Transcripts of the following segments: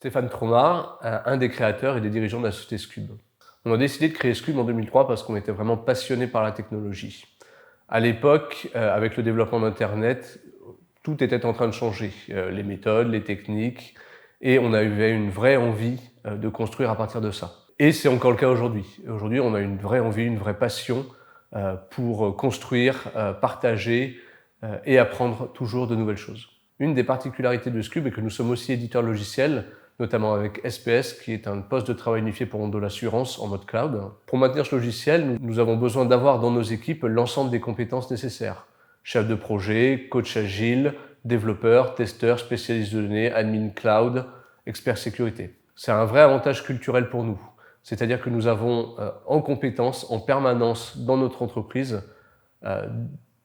Stéphane Tromard, un des créateurs et des dirigeants de la société Scube. On a décidé de créer Scube en 2003 parce qu'on était vraiment passionné par la technologie. À l'époque, avec le développement d'Internet, tout était en train de changer. Les méthodes, les techniques, et on avait une vraie envie de construire à partir de ça. Et c'est encore le cas aujourd'hui. Aujourd'hui, on a une vraie envie, une vraie passion pour construire, partager et apprendre toujours de nouvelles choses. Une des particularités de Scube est que nous sommes aussi éditeurs logiciels, notamment avec SPS, qui est un poste de travail unifié pour de l'assurance en mode cloud. Pour maintenir ce logiciel, nous avons besoin d'avoir dans nos équipes l'ensemble des compétences nécessaires. Chef de projet, coach agile, développeur, testeur, spécialiste de données, admin cloud, expert sécurité. C'est un vrai avantage culturel pour nous. C'est-à-dire que nous avons en compétences, en permanence dans notre entreprise,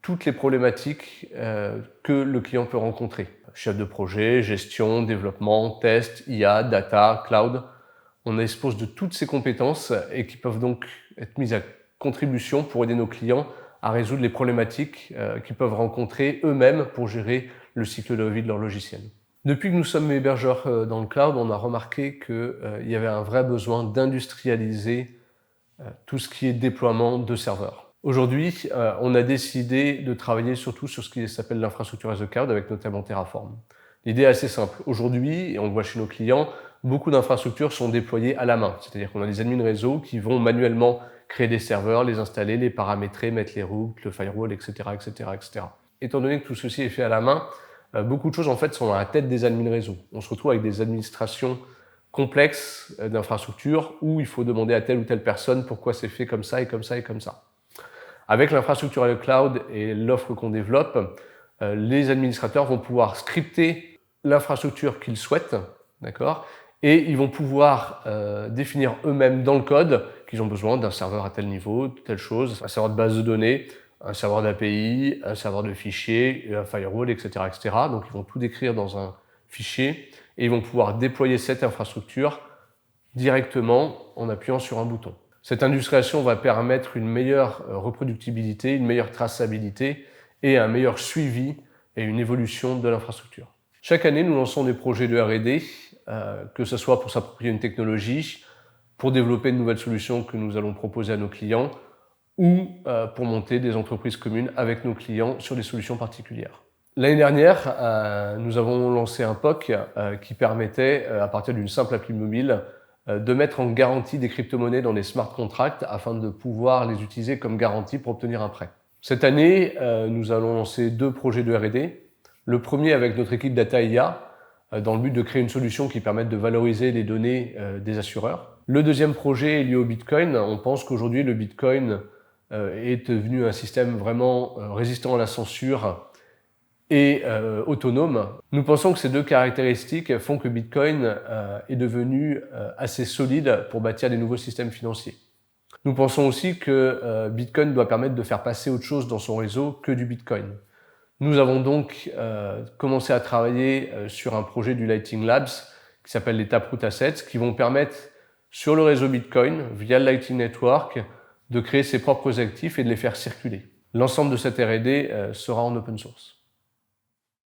toutes les problématiques que le client peut rencontrer. Chef de projet, gestion, développement, test, IA, data, cloud. On dispose de toutes ces compétences et qui peuvent donc être mises à contribution pour aider nos clients à résoudre les problématiques qu'ils peuvent rencontrer eux-mêmes pour gérer le cycle de vie de leur logiciel. Depuis que nous sommes hébergeurs dans le cloud, on a remarqué qu'il y avait un vrai besoin d'industrialiser tout ce qui est déploiement de serveurs. Aujourd'hui, on a décidé de travailler surtout sur ce qui s'appelle l'infrastructure as a cloud, avec notamment Terraform. L'idée est assez simple. Aujourd'hui, et on le voit chez nos clients, beaucoup d'infrastructures sont déployées à la main. C'est-à-dire qu'on a des admins réseau qui vont manuellement créer des serveurs, les installer, les paramétrer, mettre les routes, le firewall, etc., etc., etc. Étant donné que tout ceci est fait à la main, beaucoup de choses en fait sont dans la tête des admins réseau. On se retrouve avec des administrations complexes d'infrastructures où il faut demander à telle ou telle personne pourquoi c'est fait comme ça et comme ça et comme ça. Avec l'infrastructure as a cloud et l'offre qu'on développe, les administrateurs vont pouvoir scripter l'infrastructure qu'ils souhaitent, d'accord, et ils vont pouvoir définir eux-mêmes dans le code qu'ils ont besoin d'un serveur à tel niveau, de telle chose, un serveur de base de données, un serveur d'API, un serveur de fichiers, un firewall, etc., etc. Donc ils vont tout décrire dans un fichier et ils vont pouvoir déployer cette infrastructure directement en appuyant sur un bouton. Cette industrialisation va permettre une meilleure reproductibilité, une meilleure traçabilité et un meilleur suivi et une évolution de l'infrastructure. Chaque année, nous lançons des projets de R&D, que ce soit pour s'approprier une technologie, pour développer de nouvelles solutions que nous allons proposer à nos clients ou pour monter des entreprises communes avec nos clients sur des solutions particulières. L'année dernière, nous avons lancé un POC qui permettait, à partir d'une simple appli mobile, de mettre en garantie des crypto-monnaies dans les smart contracts afin de pouvoir les utiliser comme garantie pour obtenir un prêt. Cette année, nous allons lancer 2 projets de R&D. Le premier avec notre équipe Data IA, dans le but de créer une solution qui permette de valoriser les données des assureurs. Le deuxième projet est lié au Bitcoin. On pense qu'aujourd'hui, le Bitcoin est devenu un système vraiment résistant à la censure et autonome. Nous pensons que ces 2 caractéristiques font que Bitcoin est devenu assez solide pour bâtir des nouveaux systèmes financiers. Nous pensons aussi que Bitcoin doit permettre de faire passer autre chose dans son réseau que du Bitcoin. Nous avons donc commencé à travailler sur un projet du Lightning Labs qui s'appelle les Taproot Assets, qui vont permettre sur le réseau Bitcoin, via le Lightning Network, de créer ses propres actifs et de les faire circuler. L'ensemble de cette R&D sera en open source.